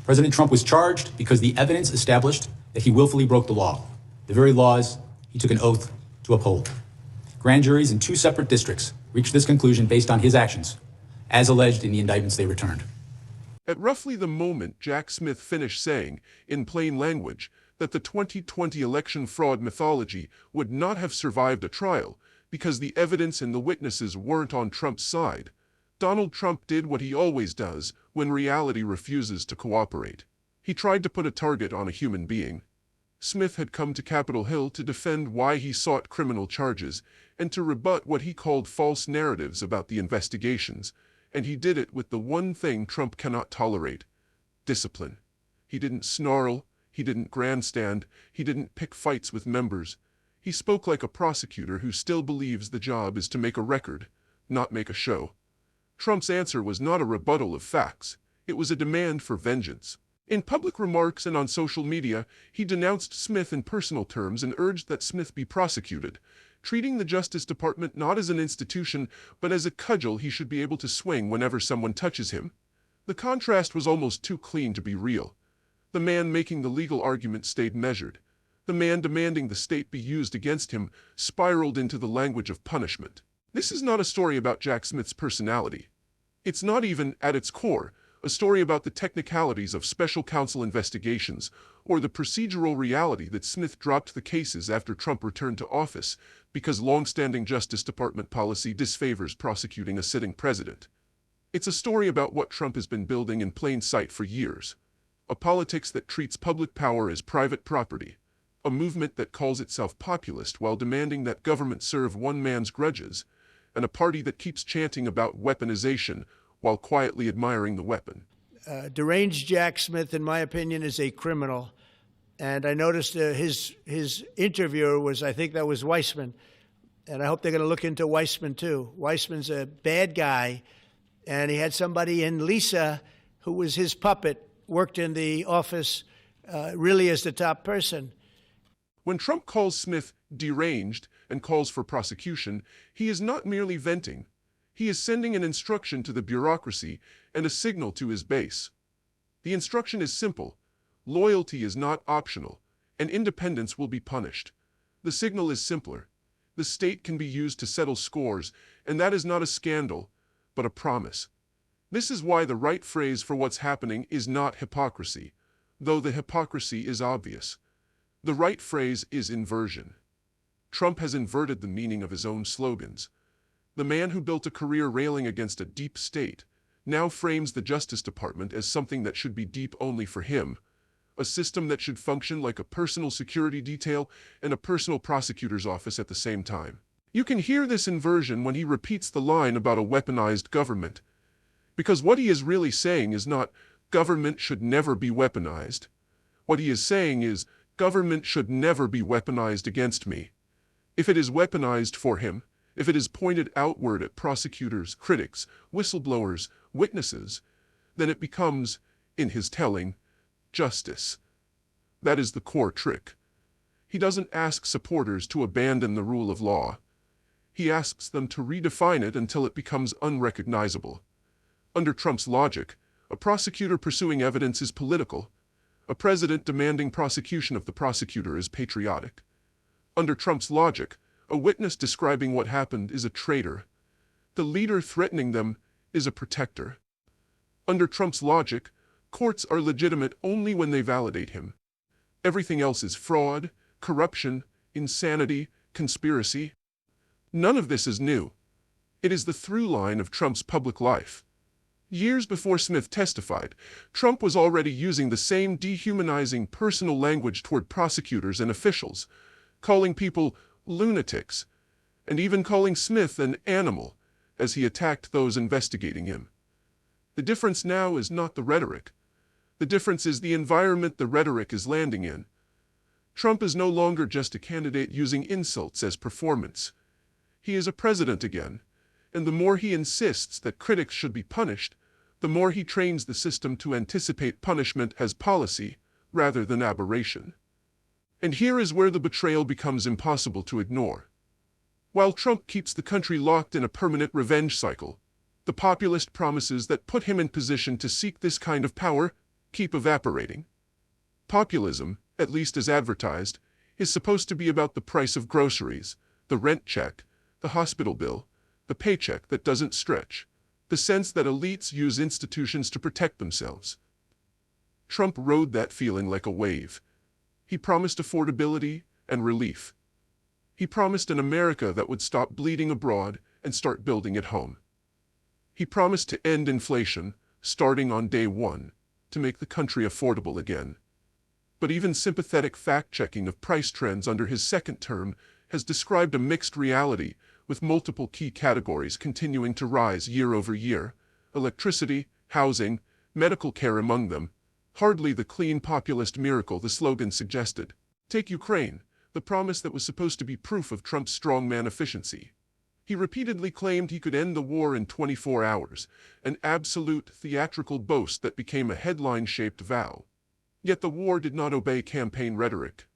President Trump was charged because the evidence established that he willfully broke the law, the very laws he took an oath to uphold. Grand juries in 2 separate districts reached this conclusion based on his actions, as alleged in the indictments they returned. At roughly the moment Jack Smith finished saying, in plain language, that the 2020 election fraud mythology would not have survived a trial because the evidence and the witnesses weren't on Trump's side, Donald Trump did what he always does when reality refuses to cooperate. He tried to put a target on a human being. Smith had come to Capitol Hill to defend why he sought criminal charges and to rebut what he called false narratives about the investigations, and he did it with the one thing Trump cannot tolerate: discipline. He didn't snarl, he didn't grandstand, he didn't pick fights with members. He spoke like a prosecutor who still believes the job is to make a record, not make a show. Trump's answer was not a rebuttal of facts, it was a demand for vengeance. In public remarks and on social media, he denounced Smith in personal terms and urged that Smith be prosecuted, treating the Justice Department not as an institution, but as a cudgel he should be able to swing whenever someone touches him. The contrast was almost too clean to be real. The man making the legal argument stayed measured. The man demanding the state be used against him spiraled into the language of punishment. This is not a story about Jack Smith's personality. It's not even, at its core, a story about the technicalities of special counsel investigations or the procedural reality that Smith dropped the cases after Trump returned to office because long-standing Justice Department policy disfavors prosecuting a sitting president. It's a story about what Trump has been building in plain sight for years: a politics that treats public power as private property, a movement that calls itself populist while demanding that government serve one man's grudges, and a party that keeps chanting about weaponization while quietly admiring the weapon. Deranged Jack Smith, in my opinion, is a criminal. And I noticed his interviewer was, I think that was Weissman. And I hope they're going to look into Weissman too. Weissman's a bad guy. And he had somebody in Lisa, who was his puppet, worked in the office really as the top person. When Trump calls Smith deranged and calls for prosecution, he is not merely venting. He is sending an instruction to the bureaucracy and a signal to his base. The instruction is simple: loyalty is not optional, and independence will be punished. The signal is simpler: the state can be used to settle scores, and that is not a scandal, but a promise. This is why the right phrase for what's happening is not hypocrisy, though the hypocrisy is obvious. The right phrase is inversion. Trump has inverted the meaning of his own slogans. The man who built a career railing against a deep state now frames the Justice Department as something that should be deep only for him, a system that should function like a personal security detail and a personal prosecutor's office at the same time. You can hear this inversion when he repeats the line about a weaponized government, because what he is really saying is not, "Government should never be weaponized." What he is saying is, "Government should never be weaponized against me." If it is weaponized for him, if it is pointed outward at prosecutors, critics, whistleblowers, witnesses, then it becomes, in his telling, justice. That is the core trick. He doesn't ask supporters to abandon the rule of law. He asks them to redefine it until it becomes unrecognizable. Under Trump's logic, a prosecutor pursuing evidence is political. A president demanding prosecution of the prosecutor is patriotic. Under Trump's logic, a witness describing what happened is a traitor. The leader threatening them is a protector. Under Trump's logic, courts are legitimate only when they validate him. Everything else is fraud, corruption, insanity, conspiracy. None of this is new. It is the through line of Trump's public life. Years before Smith testified, Trump was already using the same dehumanizing personal language toward prosecutors and officials, calling people lunatics, and even calling Smith an animal as he attacked those investigating him. The difference now is not the rhetoric. The difference is the environment the rhetoric is landing in. Trump is no longer just a candidate using insults as performance. He is a president again, and the more he insists that critics should be punished, the more he trains the system to anticipate punishment as policy rather than aberration. And here is where the betrayal becomes impossible to ignore. While Trump keeps the country locked in a permanent revenge cycle, the populist promises that put him in position to seek this kind of power keep evaporating. Populism, at least as advertised, is supposed to be about the price of groceries, the rent check, the hospital bill, the paycheck that doesn't stretch, the sense that elites use institutions to protect themselves. Trump rode that feeling like a wave. He promised affordability and relief. He promised an America that would stop bleeding abroad and start building at home. He promised to end inflation, starting on day one, to make the country affordable again. But even sympathetic fact-checking of price trends under his second term has described a mixed reality, with multiple key categories continuing to rise year over year: electricity, housing, medical care among them. Hardly the clean populist miracle the slogan suggested. Take Ukraine, the promise that was supposed to be proof of Trump's strongman efficiency. He repeatedly claimed he could end the war in 24 hours, an absolute theatrical boast that became a headline-shaped vow. Yet the war did not obey campaign rhetoric.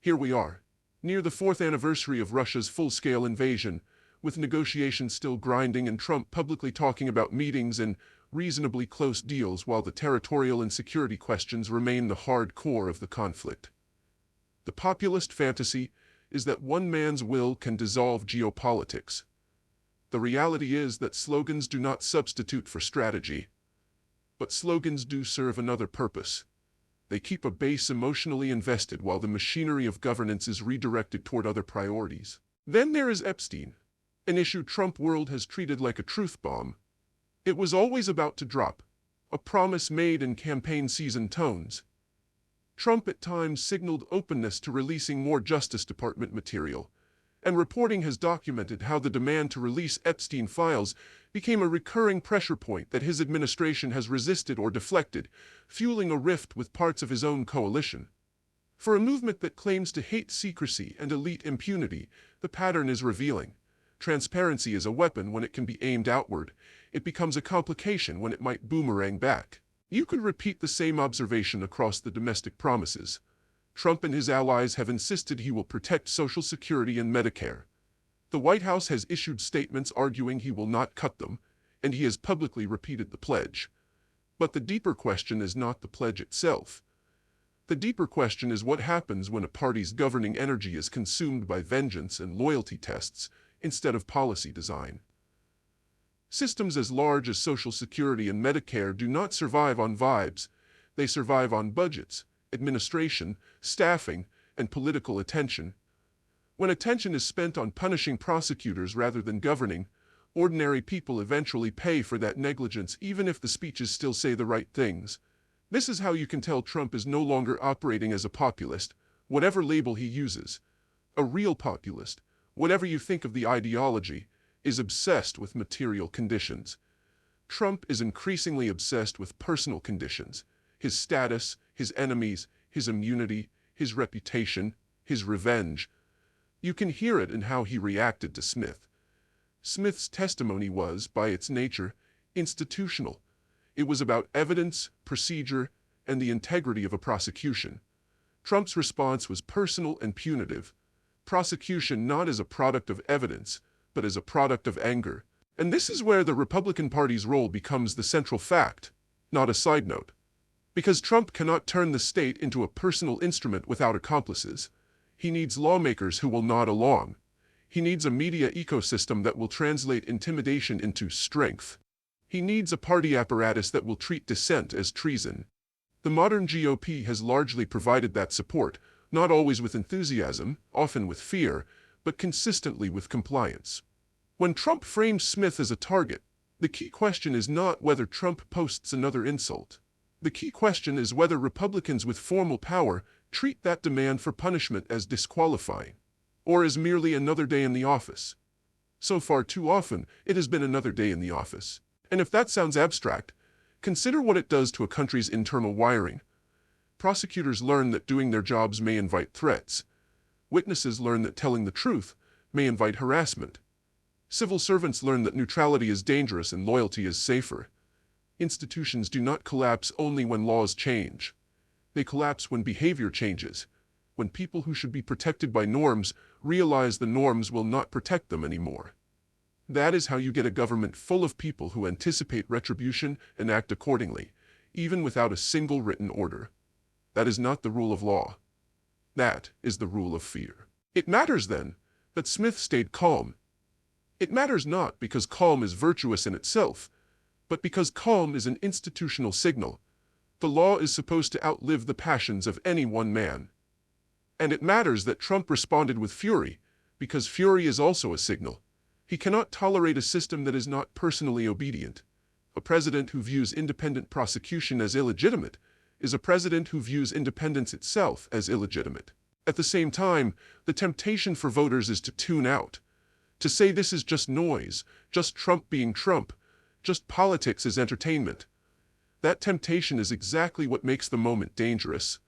Here we are, near the 4th anniversary of Russia's full-scale invasion, with negotiations still grinding and Trump publicly talking about meetings and reasonably close deals while the territorial and security questions remain the hard core of the conflict. The populist fantasy is that one man's will can dissolve geopolitics. The reality is that slogans do not substitute for strategy. But slogans do serve another purpose. They keep a base emotionally invested while the machinery of governance is redirected toward other priorities. Then there is Epstein, an issue Trump world has treated like a truth bomb. It was always about to drop, a promise made in campaign season tones. Trump at times signaled openness to releasing more Justice Department material, and reporting has documented how the demand to release Epstein files became a recurring pressure point that his administration has resisted or deflected, fueling a rift with parts of his own coalition. For a movement that claims to hate secrecy and elite impunity, the pattern is revealing. Transparency is a weapon when it can be aimed outward. It becomes a complication when it might boomerang back. You could repeat the same observation across the domestic promises. Trump and his allies have insisted he will protect Social Security and Medicare. The White House has issued statements arguing he will not cut them, and he has publicly repeated the pledge. But the deeper question is not the pledge itself. The deeper question is what happens when a party's governing energy is consumed by vengeance and loyalty tests instead of policy design. Systems as large as Social Security and Medicare do not survive on vibes. They survive on budgets, administration, staffing, and political attention. When attention is spent on punishing prosecutors rather than governing, ordinary people eventually pay for that negligence even if the speeches still say the right things. This is how you can tell Trump is no longer operating as a populist, whatever label he uses. A real populist, whatever you think of the ideology, is obsessed with material conditions. Trump is increasingly obsessed with personal conditions: his status, his enemies, his immunity, his reputation, his revenge. You can hear it in how he reacted to Smith. Smith's testimony was, by its nature, institutional. It was about evidence, procedure, and the integrity of a prosecution. Trump's response was personal and punitive. Prosecution not as a product of evidence, but as a product of anger. And this is where the Republican Party's role becomes the central fact, not a side note. Because Trump cannot turn the state into a personal instrument without accomplices. He needs lawmakers who will nod along. He needs a media ecosystem that will translate intimidation into strength. He needs a party apparatus that will treat dissent as treason. The modern GOP has largely provided that support, not always with enthusiasm, often with fear, but consistently with compliance. When Trump frames Smith as a target, the key question is not whether Trump posts another insult. The key question is whether Republicans with formal power treat that demand for punishment as disqualifying, or as merely another day in the office. So far too often, it has been another day in the office. And if that sounds abstract, consider what it does to a country's internal wiring. Prosecutors learn that doing their jobs may invite threats. Witnesses learn that telling the truth may invite harassment. Civil servants learn that neutrality is dangerous and loyalty is safer. Institutions do not collapse only when laws change. They collapse when behavior changes, when people who should be protected by norms realize the norms will not protect them anymore. That is how you get a government full of people who anticipate retribution and act accordingly, even without a single written order. That is not the rule of law. That is the rule of fear. It matters, then, that Smith stayed calm. It matters not because calm is virtuous in itself, but because calm is an institutional signal. The law is supposed to outlive the passions of any one man. And it matters that Trump responded with fury, because fury is also a signal. He cannot tolerate a system that is not personally obedient. A president who views independent prosecution as illegitimate is a president who views independence itself as illegitimate. At the same time, the temptation for voters is to tune out, to say this is just noise, just Trump being Trump, just politics is entertainment. That temptation is exactly what makes the moment dangerous,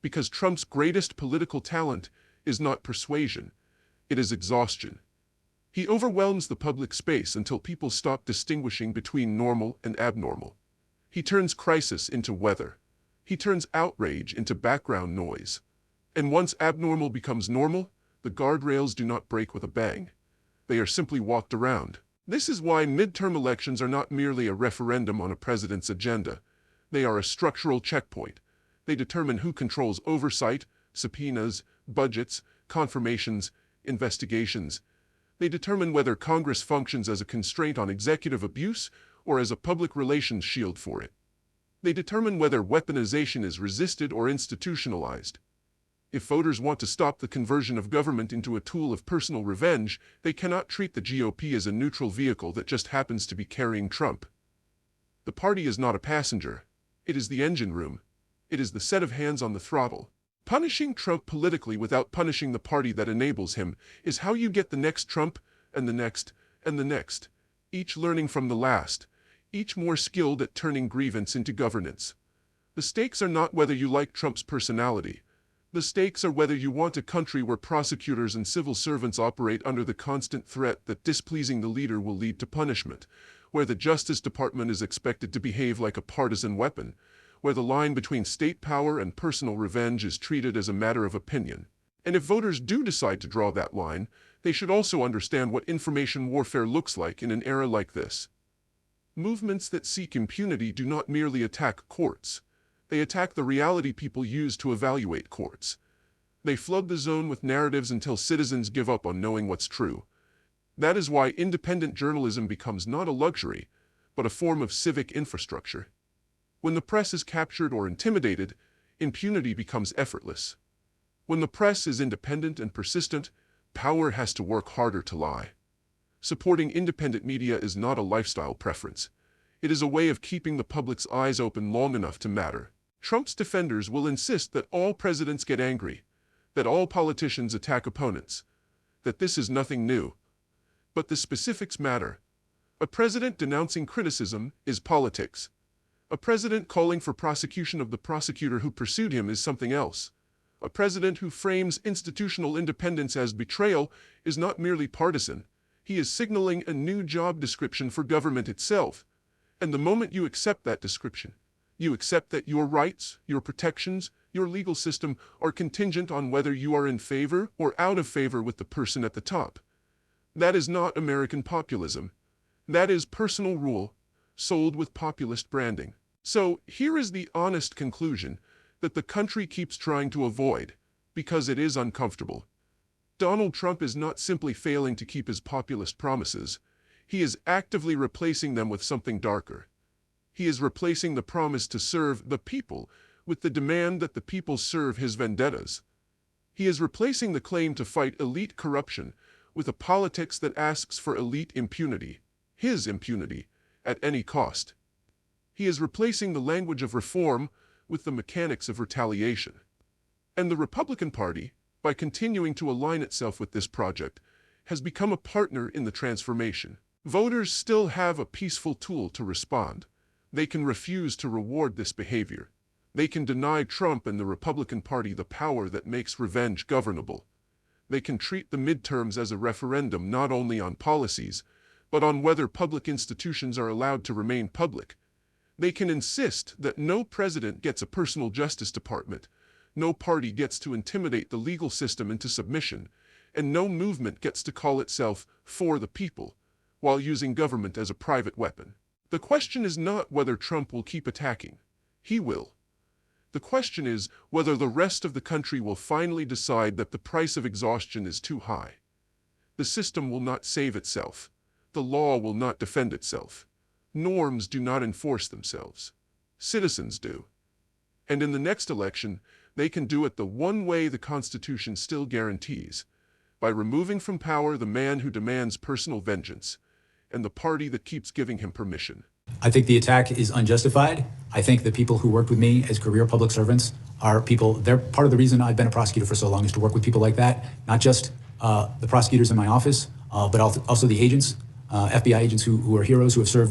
because Trump's greatest political talent is not persuasion, it is exhaustion. He overwhelms the public space until people stop distinguishing between normal and abnormal. He turns crisis into weather. He turns outrage into background noise. And once abnormal becomes normal, the guardrails do not break with a bang. They are simply walked around. This is why midterm elections are not merely a referendum on a president's agenda. They are a structural checkpoint. They determine who controls oversight, subpoenas, budgets, confirmations, investigations. They determine whether Congress functions as a constraint on executive abuse or as a public relations shield for it. They determine whether weaponization is resisted or institutionalized. If voters want to stop the conversion of government into a tool of personal revenge, they cannot treat the GOP as a neutral vehicle that just happens to be carrying Trump. The party is not a passenger. It is the engine room. It is the set of hands on the throttle. Punishing Trump politically without punishing the party that enables him is how you get the next Trump and the next and the next, each learning from the last, each more skilled at turning grievance into governance. The stakes are not whether you like Trump's personality. The stakes are whether you want a country where prosecutors and civil servants operate under the constant threat that displeasing the leader will lead to punishment, where the Justice Department is expected to behave like a partisan weapon, where the line between state power and personal revenge is treated as a matter of opinion. And if voters do decide to draw that line, they should also understand what information warfare looks like in an era like this. Movements that seek impunity do not merely attack courts. They attack the reality people use to evaluate courts. They flood the zone with narratives until citizens give up on knowing what's true. That is why independent journalism becomes not a luxury, but a form of civic infrastructure. When the press is captured or intimidated, impunity becomes effortless. When the press is independent and persistent, power has to work harder to lie. Supporting independent media is not a lifestyle preference. It is a way of keeping the public's eyes open long enough to matter. Trump's defenders will insist that all presidents get angry, that all politicians attack opponents, that this is nothing new. But the specifics matter. A president denouncing criticism is politics. A president calling for prosecution of the prosecutor who pursued him is something else. A president who frames institutional independence as betrayal is not merely partisan. He is signaling a new job description for government itself. And the moment you accept that description, you accept that your rights, your protections, your legal system are contingent on whether you are in favor or out of favor with the person at the top. That is not American populism. That is personal rule, sold with populist branding. So here is the honest conclusion that the country keeps trying to avoid, because it is uncomfortable. Donald Trump is not simply failing to keep his populist promises. He is actively replacing them with something darker. He is replacing the promise to serve the people with the demand that the people serve his vendettas. He is replacing the claim to fight elite corruption with a politics that asks for elite impunity, his impunity, at any cost. He is replacing the language of reform with the mechanics of retaliation. And the Republican Party, by continuing to align itself with this project, has become a partner in the transformation. Voters still have a peaceful tool to respond. They can refuse to reward this behavior. They can deny Trump and the Republican Party the power that makes revenge governable. They can treat the midterms as a referendum not only on policies, but on whether public institutions are allowed to remain public. They can insist that no president gets a personal justice department, no party gets to intimidate the legal system into submission, and no movement gets to call itself for the people, while using government as a private weapon. The question is not whether Trump will keep attacking. He will. The question is whether the rest of the country will finally decide that the price of exhaustion is too high. The system will not save itself. The law will not defend itself. Norms do not enforce themselves. Citizens do. And in the next election, they can do it the one way the Constitution still guarantees, by removing from power the man who demands personal vengeance, and the party that keeps giving him permission. I think the attack is unjustified. I think the people who worked with me as career public servants are people, they're part of the reason I've been a prosecutor for so long, is to work with people like that, not just the prosecutors in my office, but also the agents, FBI agents who are heroes, who have served